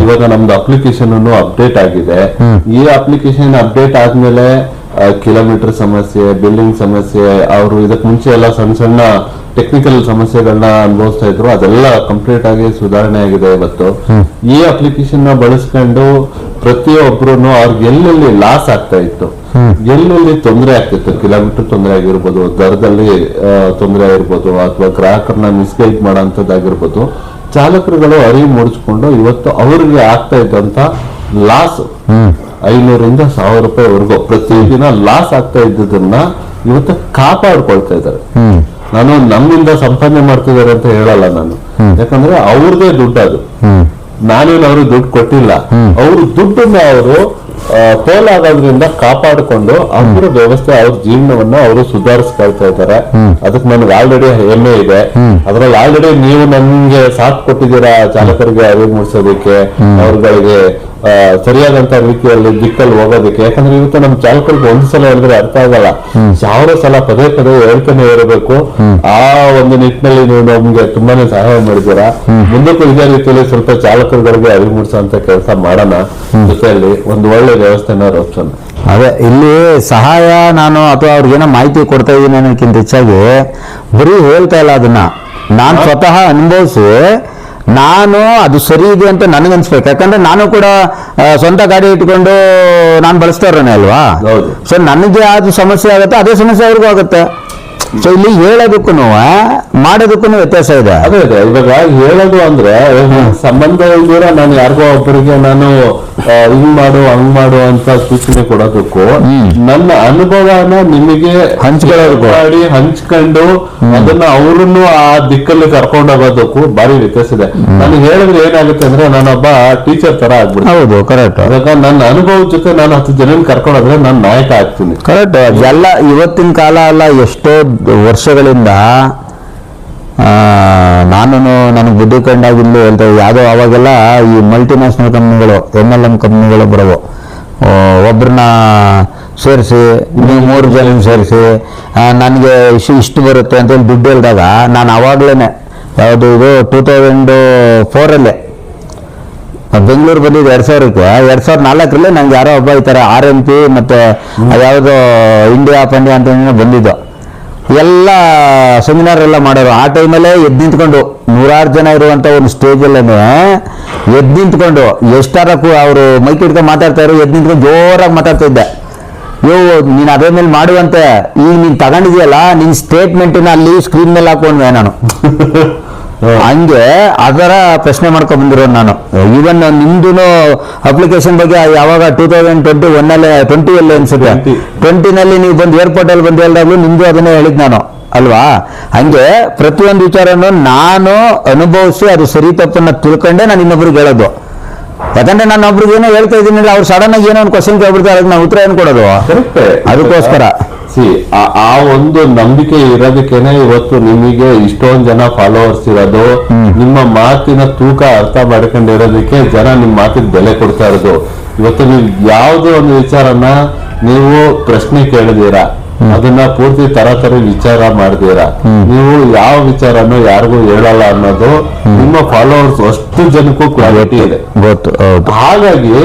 ಇವಾಗ ನಮ್ದು application update ಆಗಿದೆ. ಈ ಅಪ್ಲಿಕೇಶನ್ ಅಪ್ಡೇಟ್ ಆದ್ಮೇಲೆ ಕಿಲೋಮೀಟರ್ ಸಮಸ್ಯೆ, ಬಿಲ್ಡಿಂಗ್ ಸಮಸ್ಯೆ, ಅವರು ಇದಕ್ ಮುಂಚೆ ಎಲ್ಲ ಸಣ್ಣ ಸಣ್ಣ ಟೆಕ್ನಿಕಲ್ ಸಮಸ್ಯೆಗಳನ್ನ ಅನುಭವಿಸ್ತಾ ಇದ್ರು, ಅದೆಲ್ಲ ಕಂಪ್ಲೀಟ್ ಆಗಿ ಸುಧಾರಣೆ ಆಗಿದೆ ಇವತ್ತು. ಈ ಅಪ್ಲಿಕೇಶನ್ ನ ಬಳಸ್ಕೊಂಡು ಪ್ರತಿಯೊಬ್ರು ಅವ್ರಿಗೆ ಎಲ್ಲೆಲ್ಲಿ ಲಾಸ್ ಆಗ್ತಾ ಇತ್ತು, ಎಲ್ಲೆಲ್ಲಿ ತೊಂದರೆ ಆಗ್ತಿತ್ತು, ಕಿಲೋಮೀಟರ್ ತೊಂದರೆ ಆಗಿರ್ಬೋದು, ದರದಲ್ಲಿ ತೊಂದರೆ ಆಗಿರ್ಬೋದು, ಅಥವಾ ಗ್ರಾಹಕರನ್ನ ಮಿಸ್ಗೈಡ್ ಮಾಡೋಂಥದ್ದಾಗಿರ್ಬೋದು, ಚಾಲಕರುಗಳು ಅರಿವು ಮೂಡಿಸ್ಕೊಂಡು ಇವತ್ತು ಅವ್ರಿಗೆ ಆಗ್ತಾ ಇದ್ದಂತ ಲಾಸ್ 500ರಿಂದ 1000 ರೂಪಾಯಿವರೆಗೂ ಪ್ರತಿದಿನ ಲಾಸ್ ಆಗ್ತಾ ಇದ್ದದನ್ನ ಇವತ್ತು ಕಾಪಾಡ್ಕೊಳ್ತಾ ಇದ್ದಾರೆ. ನಾನು ನಮ್ಮಿಂದ ಸಂಪಾದನೆ ಮಾಡ್ತಿದ್ದಾರೆ ಅಂತ ಹೇಳಲ್ಲ ನಾನು, ಯಾಕಂದ್ರೆ ಅವ್ರದೇ ದುಡ್ಡು ಅದು. ನಾನೇನು ಅವ್ರಿಗೆ ದುಡ್ಡು ಕೊಟ್ಟಿಲ್ಲ, ಅವ್ರ ದುಡ್ಡನ್ನ ಅವರು ಪೋಲಾಗೋದ್ರಿಂದ ಕಾಪಾಡಿಕೊಂಡು ಅವ್ರ ವ್ಯವಸ್ಥೆ, ಅವ್ರ ಜೀವನವನ್ನ ಅವರು ಸುಧಾರಿಸ್ಕೊಳ್ತಾ ಇದ್ದಾರೆ. ಅದಕ್ಕೆ ನನಗೆ ಆಲ್ರೆಡಿ ಹೆಮ್ಮೆ ಇದೆ. ಅದ್ರಲ್ಲಿ ಆಲ್ರೆಡಿ ನೀವು ನನ್ಗೆ ಸಾಥ್ ಕೊಟ್ಟಿದ್ದೀರಾ ಚಾಲಕರಿಗೆ ಅರಿವು ಮೂಡಿಸೋದಕ್ಕೆ, ಅವ್ರಗಳಿಗೆ ಸರಿಯಾದಂತ ರೀತಿಯಲ್ಲಿ ದಿಕ್ಕಲ್ಲಿ ಹೋಗೋದಕ್ಕೆ. ಯಾಕಂದ್ರೆ ಇವತ್ತು ನಮ್ ಚಾಲಕರಿಗೆ ಒಂದ್ ಸಲ ಹೇಳಿದ್ರೆ ಅರ್ಥ ಆಗಲ್ಲ, 1000 ಸಲ ಪದೇ ಪದೇ ಹೇಳ್ತಾನೆ ಇರಬೇಕು. ಆ ಒಂದು ನಿಟ್ಟಿನಲ್ಲಿ ನೀವು ನಮ್ಗೆ ತುಂಬಾನೇ ಸಹಾಯ ಮಾಡಿದ್ದೀರಾ. ಮುಂದಕ್ಕೂ ಇದೇ ರೀತಿಯಲ್ಲಿ ಸ್ವಲ್ಪ ಚಾಲಕರುಗಳಿಗೆ ಅರಿವು ಮೂಡಿಸುವಂತ ಕೆಲಸ ಮಾಡೋಣ, ಜೊತೆಯಲ್ಲಿ ಒಂದು ಒಳ್ಳೆ ವ್ಯವಸ್ಥೆನ ರೂಪಿಸೋಣ. ಅದೇ ಇಲ್ಲಿ ಸಹಾಯ ನಾನು ಅಥವಾ ಅವ್ರಿಗೇನೋ ಮಾಹಿತಿ ಕೊಡ್ತಾ ಇದ್ದೀನಿ ಅನ್ನೋಕ್ಕಿಂತ ಹೆಚ್ಚಾಗಿ ಬರೀ ಹೇಳ್ತಾ ಇಲ್ಲ, ಅದನ್ನ ನಾನು ಸ್ವತಃ ಅನುಭವಿಸಿ ನಾನು ಅದು ಸರಿ ಇದೆ ಅಂತ ನನಗನ್ಸ್ಬೇಕು. ಯಾಕಂದ್ರೆ ನಾನು ಕೂಡ ಸ್ವಂತ ಗಾಡಿ ಇಟ್ಕೊಂಡು ನಾನು ಬಳಸ್ತಾ ಇರೋನೆ ಅಲ್ವಾ. ಸೊ ನನಗೆ ಅದು ಸಮಸ್ಯೆ ಆಗುತ್ತೆ, ಅದೇ ಸಮಸ್ಯೆ ಅವ್ರಿಗೂ ಆಗುತ್ತೆ. ಸೊ ಇಲ್ಲಿ ಹೇಳೋದಕ್ಕೂ ಮಾಡೋದಕ್ಕೂ ವ್ಯತ್ಯಾಸ ಇದೆ. ಅದೇ ಅದೇ ಇವಾಗ ಹೇಳೋದು ಅಂದ್ರೆ ಸಂಬಂಧ ಇಲ್ದಿರ ನಾನು ಯಾರಿಗೋ ಒಬ್ಬರಿಗೆ ನಾನು ಹಿಂಗ್ ಮಾಡು ಹಂಗ್ ಮಾಡು ಅಂತ ಸೂಚನೆ ಕೊಡೋದಕ್ಕೂ, ನನ್ನ ಅನುಭವನ ನಿಮಗೆ ಹಂಚ್ಕೊಂಡು ಅದನ್ನ ಅವ್ರನ್ನು ಆ ದಿಕ್ಕಲ್ಲಿ ಕರ್ಕೊಂಡು ಹೋಗೋದಕ್ಕೂ ಭಾರಿ ವ್ಯತ್ಯಾಸ ಇದೆ. ನಾನು ಹೇಳಿದ್ರೆ ಏನಾಗುತ್ತೆ ಅಂದ್ರೆ ನಾನೊಬ್ಬ ಟೀಚರ್ ತರ ಆಗ್ಬಿಡ್ತೀನಿ. ಹೌದು, ಕರೆಕ್ಟ್. ಇವಾಗ ನನ್ನ ಅನುಭವದ ಜೊತೆ ನಾನು 10 ಜನ ಕರ್ಕೊಂಡೋದ್ರೆ ನಾನು ನಾಯಕ ಆಗ್ತೀನಿ. ಕರೆಕ್ಟ್. ಎಲ್ಲ ಇವತ್ತಿನ ಕಾಲ ಅಲ್ಲ, ಎಷ್ಟೋ ವರ್ಷಗಳಿಂದ ನಾನು ನನಗೆ ಬುದ್ಧಿ ಕಂಡಾಗಿಲ್ಲೂ ಹೇಳ್ತೇವೆ. ಯಾವುದೋ ಅವಾಗೆಲ್ಲ ಈ ಮಲ್ಟಿನ್ಯಾಷನಲ್ ಕಂಪ್ನಿಗಳು, MLM ಕಂಪ್ನಿಗಳು ಬರೋವು. ಒಬ್ಬರನ್ನ ಸೇರಿಸಿ, ನೀವು 3 ಜನ ಸೇರಿಸಿ ನನಗೆ ಇಷ್ಟು ಬರುತ್ತೆ ಅಂತೇಳಿ ದುಡ್ಡು ಹೇಳಿದಾಗ ನಾನು ಆವಾಗಲೇ ಯಾವುದು ಇದು 2004 ಬೆಂಗಳೂರು ಬಂದಿದ್ದು 2000ಕ್ಕೆ. 2004 ನಂಗೆ ಯಾರೋ ಒಬ್ಬ ಈ ಥರ RMP ಮತ್ತು ಯಾವುದೋ ಇಂಡಿಯಾ ಆಫ್ ಇಂಡಿಯಾ ಅಂತ ಬಂದಿದ್ದು. ಎಲ್ಲ ಸೆಮಿನಾರ್ ಎಲ್ಲ ಮಾಡೋರು. ಆ ಟೈಮಲ್ಲೇ ಎದ್ದು ನಿಂತ್ಕೊಂಡು 100 ಜನ ಇರುವಂತ ಒಂದು ಸ್ಟೇಜಲ್ಲೇ ಎದ್ದು ನಿಂತ್ಕೊಂಡು ಎಷ್ಟಾರಕ್ಕೂ ಅವರು ಮೈಕ್ ಹಿಡ್ಕೊಂಡು ಮಾತಾಡ್ತಾ ಇದ್ರು, ಎದ್ದು ನಿಂತ್ಕೊಂಡು ಜೋರಾಗಿ ಮಾತಾಡ್ತಾ ಇದ್ದೆ. ನೀನು ಅದೇ ಮೇಲೆ ಮಾಡುವಂತೆ, ಈಗ ನೀನು ತಗೊಂಡಿದ್ಯಲ್ಲ ನಿನ್ ಸ್ಟೇಟ್ಮೆಂಟಿನ ಅಲ್ಲಿ ಸ್ಕ್ರೀನ್ ಮೇಲೆ ಹಾಕೊಂಡ್ವೆ ನಾನು. ಹಂಗೆ ಅದರ ಪ್ರಶ್ನೆ ಮಾಡ್ಕೊಂಡ್ ಬಂದಿರೋ ನಾನು. ಈವನ್ ನಿಮ್ದು ಅಪ್ಲಿಕೇಶನ್ ಬಗ್ಗೆ ಯಾವಾಗ 2021 20 ಅನ್ಸುತ್ತೆ, 20ನಲ್ಲಿ ನೀವು ಬಂದು ಏರ್ಪೋರ್ಟ್ ಅಲ್ಲಿ ಬಂದು ಹೇಳಿದಾಗ್ಲೂ ನಿಮ್ದು ಅದನ್ನೇ ಹೇಳಿದ್ ನಾನು ಅಲ್ವಾ. ಹಂಗೆ ಪ್ರತಿಯೊಂದು ವಿಚಾರನು ನಾನು ಅನುಭವಿಸಿ ಅದು ಸರಿ ತಪ್ಪನ್ನ ತಿಳ್ಕೊಂಡೆ ನಾನು ಇನ್ನೊಬ್ರಿಗೆ ಹೇಳೋದು. ಯಾಕಂದ್ರೆ ನಾನು ಒಬ್ರಿಗೆ ಏನೋ ಹೇಳ್ತಾ ಇದ್ದೀನಿ, ಅವ್ರು ಸಡನ್ ಆಗಿ ಏನೋ ಒಂದು ಕ್ವಶನ್ ಕೇಳ್ಬಿಡ್ತಾರೆ, ಅದಕ್ಕೆ ನಾವು ಉತ್ತರ ಏನ್ ಕೊಡೋದು? ಅದಕ್ಕೋಸ್ಕರ ಆ ಒಂದು ನಂಬಿಕೆ ಇರೋದಕ್ಕೇನೆ ಇವತ್ತು ನಿಮಗೆ ಇಷ್ಟೊಂದು ಜನ ಫಾಲೋವರ್ಸ್ ಇರೋದು. ನಿಮ್ಮ ಮಾತಿನ ತೂಕ ಅರ್ಥ ಮಾಡ್ಕೊಂಡಿರೋದಕ್ಕೆ ಜನ ನಿಮ್ಮ ಮಾತಿಗೆ ಬೆಲೆ ಕೊಡ್ತಾ ಇರೋದು. ಇವತ್ತು ನೀವು ಯಾವುದೋ ಒಂದು ವಿಚಾರನ ನೀವು ಪ್ರಶ್ನೆ ಕೇಳಿದೀರಾ, ಅದನ್ನ ಪೂರ್ತಿ ತರತರಿ ವಿಚಾರ ಮಾಡಿದೀರಾ, ನೀವು ಯಾವ ವಿಚಾರನೂ ಯಾರಿಗೂ ಹೇಳಲ್ಲ ಅನ್ನೋದು ನಿಮ್ಮ ಫಾಲೋವರ್ಸ್ ಅಷ್ಟು ಜನಕ್ಕೂ ಕ್ಲಾರಿಟಿ ಇದೆ, ಗೊತ್ತು. ಹಾಗಾಗಿ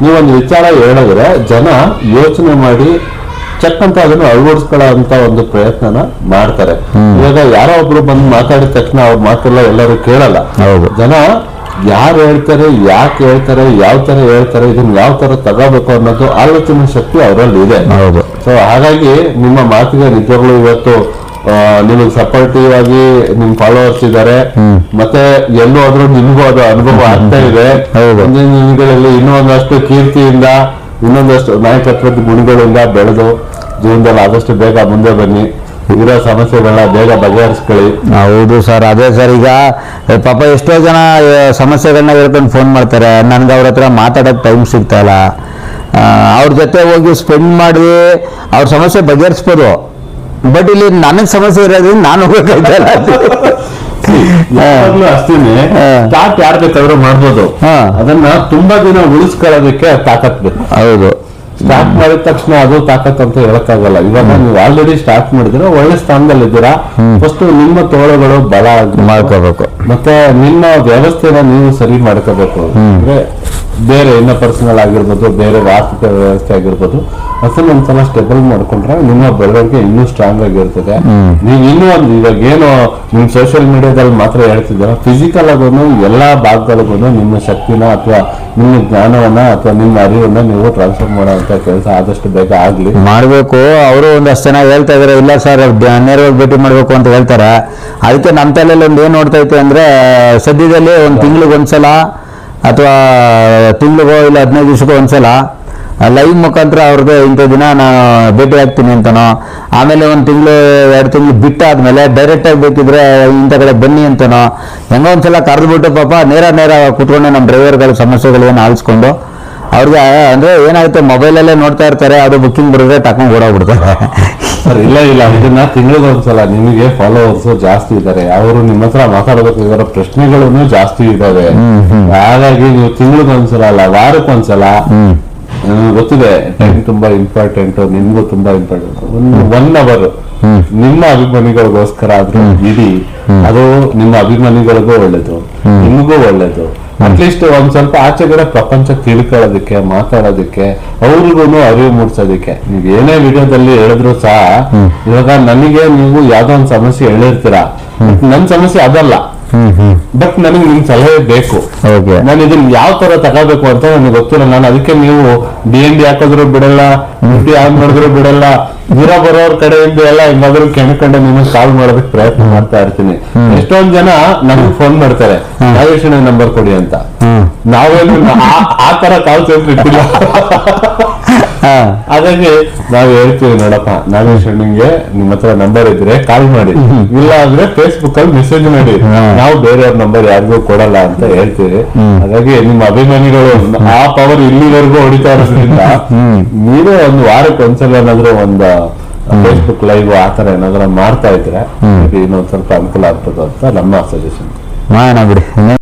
ನೀವೊಂದು ವಿಚಾರ ಹೇಳಿದ್ರೆ ಜನ ಯೋಚನೆ ಮಾಡಿ ಚೆಕ್ ಅಂತ ಅದನ್ನು ಅಳವಡಿಸ್ಕೊಳ್ಳೋ ಅಂತ ಒಂದು ಪ್ರಯತ್ನನ ಮಾಡ್ತಾರೆ. ಇವಾಗ ಯಾರೋ ಒಬ್ರು ಬಂದು ಮಾತಾಡಿದ ತಕ್ಷಣ ಅವ್ರ ಮಾತೆಲ್ಲ ಎಲ್ಲರೂ ಕೇಳಲ್ಲ. ಜನ ಯಾರು ಹೇಳ್ತಾರೆ, ಯಾಕೆ ಹೇಳ್ತಾರೆ, ಯಾವ ತರ ಹೇಳ್ತಾರೆ, ಇದನ್ನ ಯಾವ ತರ ತಗೋಬೇಕು ಅನ್ನೋದು ಆಲೋಚನೆ ಶಕ್ತಿ ಅವರಲ್ಲಿ ಇದೆ. ಸೊ ಹಾಗಾಗಿ ನಿಮ್ಮ ಮಾತಿಗೆ ನಿಜವಾಗ್ಲೂ ಇವತ್ತು ನಿಮಗೆ ಸಪೋರ್ಟಿವ್ ಆಗಿ ನಿಮ್ ಫಾಲೋವರ್ಸ್ ಇದ್ದಾರೆ. ಮತ್ತೆ ಎಲ್ಲೂ ಆದ್ರೂ ನಿಮ್ಗೂ ಅದು ಅನುಭವ ಆಗ್ತಾ ಇದೆ. ಮುಂದಿನ ದಿನಗಳಲ್ಲಿ ಇನ್ನೂ ಒಂದಷ್ಟು ಕೀರ್ತಿಯಿಂದ, ಇನ್ನೊಂದಷ್ಟು ನಾಯಕತ್ವದ ಗುಣಗಳಿಂದ ಬೆಳೆದು ಜೀವನದಲ್ಲಿ ಆದಷ್ಟು ಬೇಗ ಮುಂದೆ ಬನ್ನಿ. ಇರೋ ಸಮಸ್ಯೆಗಳನ್ನ ಬೇಗ ಬಗೆಹರಿಸ್ಕೊಳ್ಳಿ. ಹೌದು ಸರ್, ಅದೇ ಸರ್. ಈಗ ಪಾಪ ಎಷ್ಟೋ ಜನ ಸಮಸ್ಯೆಗಳನ್ನ ಹೇಳ್ಕೊಂಡು ಫೋನ್ ಮಾಡ್ತಾರೆ, ನನ್ಗೆ ಅವ್ರ ಹತ್ರ ಮಾತಾಡೋಕೆ ಟೈಮ್ ಸಿಗ್ತಾ ಇಲ್ಲ. ಅವ್ರ ಜೊತೆ ಹೋಗಿ ಸ್ಪೆಂಡ್ ಮಾಡಿ ಅವ್ರ ಸಮಸ್ಯೆ ಬಗೆಹರಿಸ್ಬೋದು. ಬಟ್ ಇಲ್ಲಿ ನನಗೆ ಸಮಸ್ಯೆ ಇರೋದ್ರಿಂದ ನಾನು ಹೋಗ್ಬೇಕಾಯ್ತಲ್ಲ. ಅಷ್ಟೇನೆ ಸ್ಟಾರ್ಟ್ ಯಾರು ಬೇಕಾದ್ರೂ ಮಾಡ್ಬೋದು, ಅದನ್ನ ತುಂಬಾ ದಿನ ಉಳಿಸ್ಕೊಳ್ಳೋದಕ್ಕೆ ತಾಕತ್ ಬೇಕು. ಹೌದು, ಸ್ಟಾರ್ಟ್ ಮಾಡಿದ ತಕ್ಷಣ ಅದು ತಾಕತ್ ಅಂತ ಹೇಳಕ್ಕಾಗಲ್ಲ. ಇವಾಗ ನೀವು ಆಲ್ರೆಡಿ ಸ್ಟಾರ್ಟ್ ಮಾಡಿದ್ರೆ ಒಳ್ಳೆ ಸ್ಥಾನದಲ್ಲಿ ಇದ್ದೀರಾ. ಫಸ್ಟ್ ನಿಮ್ಮ ತೋಳುಗಳು ಬಲ ಮಾಡ್ಕೋಬೇಕು, ಮತ್ತೆ ನಿಮ್ಮ ವ್ಯವಸ್ಥೆನ ನೀವು ಸರಿ ಮಾಡ್ಕೋಬೇಕು. ಅಂದ್ರೆ ಬೇರೆ ಇನ್ನ ಪರ್ಸನಲ್ ಆಗಿರ್ಬೋದು, ಬೇರೆ ಆರ್ಥಿಕ ವ್ಯವಸ್ಥೆ ಆಗಿರ್ಬೋದು, ಅದನ್ನ ಒಂದ್ಸಲ ಸ್ಟೆಬಲ್ ಮಾಡ್ಕೊಂಡ್ರೆ ನಿಮ್ಮ ಬೆಳವಣಿಗೆ ಇನ್ನೂ ಸ್ಟ್ರಾಂಗ್ ಆಗಿರ್ತದೆ. ನೀವು ಇನ್ನೂ ಒಂದು ಇವಾಗ ಏನು ನಿಮ್ ಸೋಷಿಯಲ್ ಮೀಡಿಯಾದಲ್ಲಿ ಮಾತ್ರ ಹೇಳ್ತಿದ್ದೀರ, ಫಿಸಿಕಲ್ ಆಗೂ ಎಲ್ಲಾ ಭಾಗಗಳಿಗೂ ನಿಮ್ಮ ಶಕ್ತಿನ ಅಥವಾ ನಿಮ್ಮ ಜ್ಞಾನವನ್ನ ಅಥವಾ ನಿಮ್ಮ ಅರಿವನ್ನ ನೀವು ಟ್ರಾನ್ಸ್ಫರ್ ಮಾಡುವಂತ ಕೆಲಸ ಆದಷ್ಟು ಬೇಗ ಆಗ್ಲಿ ಮಾಡಬೇಕು. ಅವರು ಒಂದಷ್ಟು ಜನ ಹೇಳ್ತಾ ಇದಾರೆ, ಇಲ್ಲ ಸರ್ ನೇರವಾಗಿ ಭೇಟಿ ಮಾಡಬೇಕು ಅಂತ ಹೇಳ್ತಾರೆ. ಅದಕ್ಕೆ ನಮ್ಮ ತಲೆಯಲ್ಲಿ ಒಂದು ಏನು ನೋಡ್ತಾ ಇತ್ತು ಅಂದ್ರೆ, ಸದ್ಯದಲ್ಲಿ ಒಂದು ತಿಂಗಳಿಗೆ ಒಂದ್ಸಲ ಅಥವಾ ತಿಂಗಳಿಗೋ ಇಲ್ಲ 15 ದಿವಸಕ್ಕೋ ಒಂದ್ಸಲ ಲೈವ್ ಮುಖಾಂತರ ಅವ್ರದ್ದು ಇಂಥ ದಿನ ನಾನು ಭೇಟಿ ಆಗ್ತೀನಿ ಅಂತನೋ, ಆಮೇಲೆ 1 ತಿಂಗಳು 2 ತಿಂಗಳು ಬಿಟ್ಟಾದ್ಮೇಲೆ ಡೈರೆಕ್ಟಾಗಿ ಬೇಕಿದ್ರೆ ಇಂಥ ಕಡೆ ಬನ್ನಿ ಅಂತನೋ, ಹೆಂಗೋ ಒಂದ್ಸಲ ಕರೆದ್ಬಿಟ್ಟು ಪಾಪ ನೇರ ಕೂತ್ಕೊಂಡು ನಮ್ಮ ಡ್ರೈವರ್ಗಳ ಸಮಸ್ಯೆಗಳೇನು ಆಲಿಸ್ಕೊಂಡು ಅವ್ರಿಗೆ ಅಂದ್ರೆ ಏನಾಗುತ್ತೆ, ಮೊಬೈಲಲ್ಲೇ ನೋಡ್ತಾ ಇರ್ತಾರೆ, ಅದು ಬುಕ್ಕಿಂಗ್ ಬರೆದ್ರೆ ಟಕೊಂಡ್ ಓಡೋಗ್ಬಿಡ್ತಾರೆ. ಸರ್ ಇಲ್ಲ ಇದನ್ನ ತಿಂಗಳಿಗೊಂದ್ಸಲ ನಿಮಗೆ ಫಾಲೋವರ್ಸ್ ಜಾಸ್ತಿ ಇದ್ದಾರೆ, ಅವರು ನಿಮ್ಮ ಹತ್ರ ಮಾತಾಡಬೇಕಾಗಿರೋ ಪ್ರಶ್ನೆಗಳು ಜಾಸ್ತಿ ಇದಾವೆ. ಹಾಗಾಗಿ ನೀವು ತಿಂಗಳಿಗೊಂದ್ಸಲ ಅಲ್ಲ, ವಾರಕ್ಕೊಂದ್ಸಲ, ನನಗೆ ಗೊತ್ತಿದೆ ಟೈಮ್ ತುಂಬಾ ಇಂಪಾರ್ಟೆಂಟ್, ನಿಮ್ಗೂ ತುಂಬಾ ಇಂಪಾರ್ಟೆಂಟ್, 1 ಅವರ್ ನಿಮ್ಮ ಅಭಿಮಾನಿಗಳಿಗೋಸ್ಕರ ಆದ್ರೂ ಇಡಿ. ಅದು ನಿಮ್ಮ ಅಭಿಮಾನಿಗಳಿಗೂ ಒಳ್ಳೇದು, ನಿಮಗೂ ಒಳ್ಳೇದು. ಅಟ್ಲೀಸ್ಟ್ ಒಂದ್ ಸ್ವಲ್ಪ ಆಚೆಗಡೆ ಪ್ರಪಂಚ ತಿಳ್ಕೊಳ್ಳೋದಕ್ಕೆ, ಮಾತಾಡೋದಕ್ಕೆ, ಅವ್ರಿಗೂ ಅರಿವು ಮೂಡ್ಸೋದಕ್ಕೆ. ನೀವ್ ಏನೇ ವಿಡಿಯೋದಲ್ಲಿ ಹೇಳಿದ್ರು ಸಹ, ಇವಾಗ ನನಗೆ ನೀವು ಯಾವ್ದೋ ಒಂದು ಸಮಸ್ಯೆ ಹೇಳಿರ್ತೀರಾ, ನನ್ ಸಮಸ್ಯೆ ಅದಲ್ಲ, ಬಟ್ ನನಗೆ ನಿಮ್ ಸಲಹೆ ಬೇಕು. ನಾನು ಇದನ್ನ ಯಾವ ತರ ತಗೋಬೇಕು ಅಂತ ನನಗೆ ಗೊತ್ತಿಲ್ಲ. ನಾನು ಅದಕ್ಕೆ ನೀವು DND ಹಾಕಿದ್ರು ಬಿಡಲ್ಲ, ಆನ್ ಮಾಡಿದ್ರು ಬಿಡಲ್ಲ, ದೂರ ಬರೋರ್ ಕಡೆಯಿಂದ ಎಲ್ಲ ಹೆಂಗಾದ್ರೂ ಕೆಣಕೊಂಡೆ ನಿಮಗೆ ಕಾಲ್ ಮಾಡೋದಕ್ಕೆ ಪ್ರಯತ್ನ ಮಾಡ್ತಾ ಇರ್ತೀನಿ. ಎಷ್ಟೊಂದ್ ಜನ ನಮ್ಗೆ ಫೋನ್ ಮಾಡ್ತಾರೆ, ನಾಗೇಶಣ್ಣ ನಂಬರ್ ಕೊಡಿ ಅಂತ. ನಾವೇನು ಆ ತರ ಕಾಲ್ ಸೆಂಟರ್ ಇಟ್ಟಿಲ್ಲ. ಹಾಗಾಗಿ ನಾವ್ ಹೇಳ್ತೀವಿ, ನೋಡಪ್ಪ ನಾಗೇಶಣ್ಣಂಗೆ ನಿಮ್ಮ ಹತ್ರ ನಂಬರ್ ಇದ್ರೆ ಕಾಲ್ ಮಾಡಿ, ಇಲ್ಲ ಅಂದ್ರೆ ಫೇಸ್ಬುಕ್ ಅಲ್ಲಿ ಮೆಸೇಜ್ ಮಾಡಿ, ನಾವು ಬೇರೆಯವ್ರ ನಂಬರ್ ಯಾರಿಗೂ ಕೊಡಲ್ಲ ಅಂತ ಹೇಳ್ತೀವಿ. ಹಾಗಾಗಿ ನಿಮ್ಮ ಅಭಿಮಾನಿಗಳು ಆ ಪವರ್ ಇಲ್ಲಿವರೆಗೂ ಹೊಡಿತಾ ಇರೋದ್ರಿಂದ ನೀವೇ ಒಂದು ವಾರಕ್ಕೆ ಒಂದ್ಸಲ ಏನಾದ್ರು ಒಂದು ಫೇಸ್ಬುಕ್ ಲೈವ್ ಆತರ ಏನಾದ್ರು ಮಾಡ್ತಾ ಇದ್ರೆ ಇನ್ನೊಂದ್ ಸ್ವಲ್ಪ ಅನುಕೂಲ ಆಗ್ತದೆ ಅಂತ ನಮ್ಮ ಸಜೆಷನ್. ಬಿಡಿ.